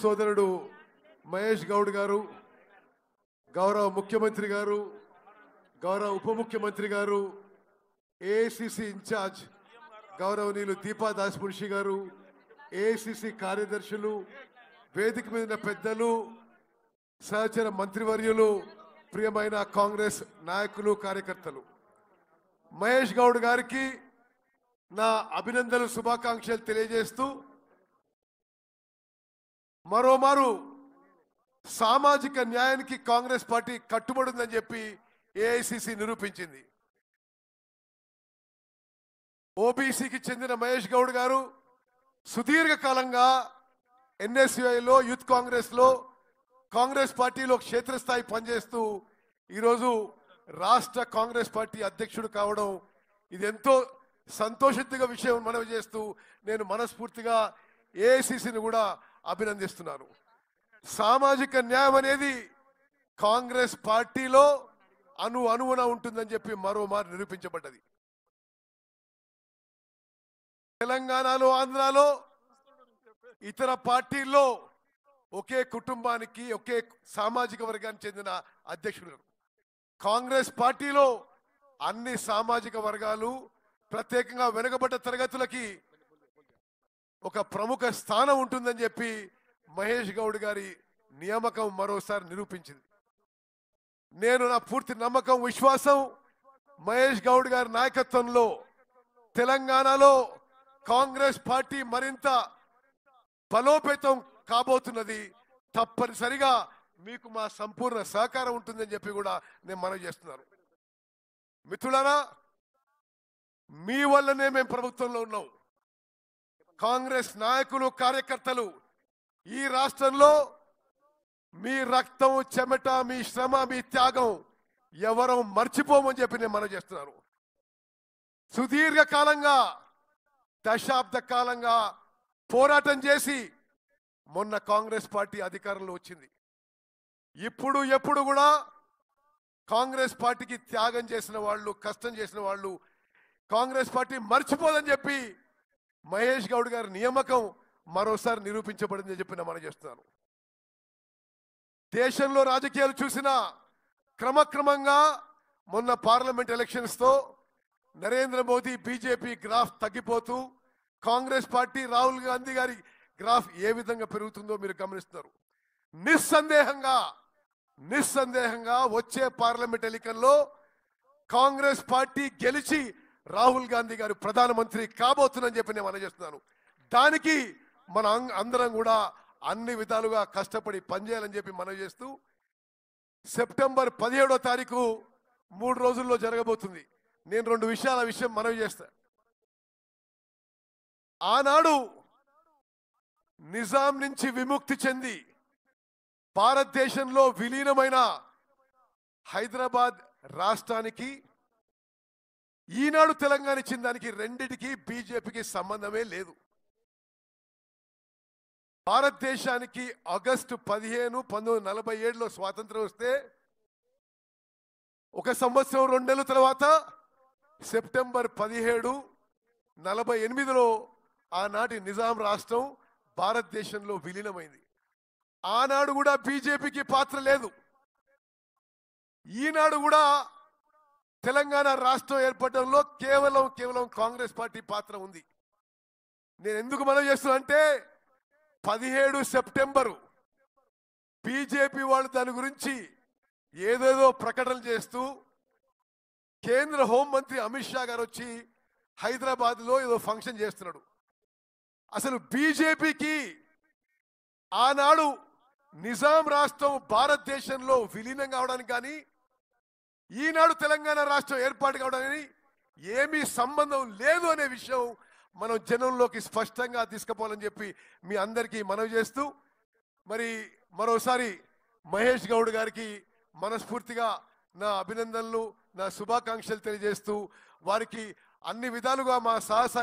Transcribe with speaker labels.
Speaker 1: సోదరుడు మహేష్ గౌడ్ గారు, గౌరవ ముఖ్యమంత్రి గారు, గౌరవ ఉప ముఖ్యమంత్రి గారు, ఏఐసిసి ఇన్ఛార్జ్ గౌరవనీయులు దీపా దాస్-మున్షి గారు, ఏఐసిసి కార్యదర్శులు, వేదిక మీద పెద్దలు, సహచర మంత్రివర్యులు, ప్రియమైన కాంగ్రెస్ నాయకులు, కార్యకర్తలు, మహేష్ గౌడ్ గారికి నా అభినందనలు, శుభాకాంక్షలు తెలియజేస్తూ మరోమారు సామాజిక న్యాయానికి కాంగ్రెస్ పార్టీ కట్టుబడి ఉందని చెప్పి ఏఐసిసి నిరూపించింది. ఓబీసీకి చెందిన మహేష్ గౌడ్ గారు సుదీర్ఘకాలంగా ఎన్ఎస్యుఐలో, యూత్ కాంగ్రెస్లో, కాంగ్రెస్ పార్టీలో క్షేత్రస్థాయి పనిచేస్తూ ఈరోజు రాష్ట్ర కాంగ్రెస్ పార్టీ అధ్యక్షుడు కావడం ఇది ఎంతో సంతోషిత విషయం మనవి చేస్తూ నేను మనస్ఫూర్తిగా ఏఐసిసిని కూడా అభినందిస్తున్నాను. సామాజిక న్యాయం అనేది కాంగ్రెస్ పార్టీలో అణువున ఉంటుందని చెప్పి మరోమారు నిరూపించబడ్డది. తెలంగాణలో, ఆంధ్రాలో, ఇతర పార్టీల్లో ఒకే కుటుంబానికి, ఒకే సామాజిక వర్గానికి చెందిన అధ్యక్షుడు. కాంగ్రెస్ పార్టీలో అన్ని సామాజిక వర్గాలు, ప్రత్యేకంగా వెనుకబడ్డ తరగతులకి ఒక ప్రముఖ స్థానం ఉంటుందని చెప్పి మహేష్ గౌడ్ గారి నియామకం మరోసారి నిరూపించింది. నేను నా పూర్తి నమ్మకం, విశ్వాసం మహేష్ గౌడ్ గారి నాయకత్వంలో తెలంగాణలో కాంగ్రెస్ పార్టీ మరింత బలోపేతం కాబోతున్నది. తప్పనిసరిగా మీకు మా సంపూర్ణ సహకారం ఉంటుందని చెప్పి కూడా నేను మనవి చేస్తున్నాను. మిత్రులారా, మీ వల్లనే మేము ప్రభుత్వంలో ఉన్నాం. కాంగ్రెస్ నాయకులు, కార్యకర్తలు ఈ రాష్ట్రంలో మీ రక్తం, చెమట, మీ శ్రమ, మీ త్యాగం ఎవరూ మర్చిపోమని చెప్పి నేను మనవి చేస్తున్నాను. సుదీర్ఘకాలంగా, దశాబ్ద కాలంగా పోరాటం చేసి మొన్న కాంగ్రెస్ పార్టీ అధికారంలో వచ్చింది. ఎప్పుడు కూడా కాంగ్రెస్ పార్టీకి త్యాగం చేసిన వాళ్ళు, కష్టం చేసిన వాళ్ళు కాంగ్రెస్ పార్టీ మర్చిపోదని చెప్పి మహేష్ గౌడ్ గారి నియామకం మరోసారి నిరూపించబడిందని చెప్పి నేను మనం చేస్తున్నాను. దేశంలో రాజకీయాలు చూసినా క్రమక్రమంగా మొన్న పార్లమెంట్ ఎలక్షన్స్ తో నరేంద్ర మోదీ, బీజేపీ గ్రాఫ్ తగ్గిపోతూ కాంగ్రెస్ పార్టీ, రాహుల్ గాంధీ గారి గ్రాఫ్ ఏ విధంగా పెరుగుతుందో మీరు గమనిస్తున్నారు. నిస్సందేహంగా వచ్చే పార్లమెంట్ ఎన్నికల్లో కాంగ్రెస్ పార్టీ గెలిచి రాహుల్ గాంధీ గారు ప్రధానమంత్రి కాబోతుందని చెప్పి నేను మనం చేస్తున్నాను. దానికి మన అందరం కూడా అన్ని విధాలుగా కష్టపడి పనిచేయాలని చెప్పి మనం చేస్తూ సెప్టెంబర్ 17వ తారీఖు 3 రోజుల్లో జరగబోతుంది. నేను 2 విషయం మనవి చేస్తా. ఆనాడు నిజాం నుంచి విముక్తి చెంది భారతదేశంలో విలీనమైన హైదరాబాద్ రాష్ట్రానికి, ఈనాడు తెలంగాణ ఇచ్చిన దానికి రెండిటికి బీజేపీకి సంబంధమే లేదు. భారతదేశానికి ఆగస్టు 15, 1947లో స్వాతంత్రం వస్తే 1 సంవత్సరం 2 నెలల తర్వాత సెప్టెంబర్ 17, 1948లో ఆనాటి నిజాం రాష్ట్రం భారతదేశంలో విలీనమైంది. ఆనాడు కూడా బీజేపీకి పాత్ర లేదు. ఈనాడు కూడా తెలంగాణ రాష్ట్రం ఏర్పడడంలో కేవలం కాంగ్రెస్ పార్టీ పాత్ర ఉంది. నేను ఎందుకు మనం చేస్తున్నా అంటే 17 సెప్టెంబరు బీజేపీ వాళ్ళు దాని గురించి ఏదేదో ప్రకటనలు చేస్తూ కేంద్ర హోంమంత్రి అమిత్ షా గారు వచ్చి హైదరాబాద్లో ఏదో ఫంక్షన్ చేస్తున్నాడు. అసలు బీజేపీకి ఆనాడు నిజాం రాష్ట్రం భారతదేశంలో విలీనం కావడానికి కానీ, ఈనాడు తెలంగాణ రాష్ట్రం ఏర్పాటు కావడానికి ఏమీ సంబంధం లేదు అనే విషయం మనం జనంలోకి స్పష్టంగా తీసుకుపోవాలని చెప్పి మీ అందరికీ మనవి చేస్తూ, మరి మరోసారి మహేష్ గౌడ్ గారికి మనస్ఫూర్తిగా నా అభినందనలు, నా శుభాకాంక్షలు తెలియజేస్తూ వారికి అన్ని విధాలుగా మా సహకారం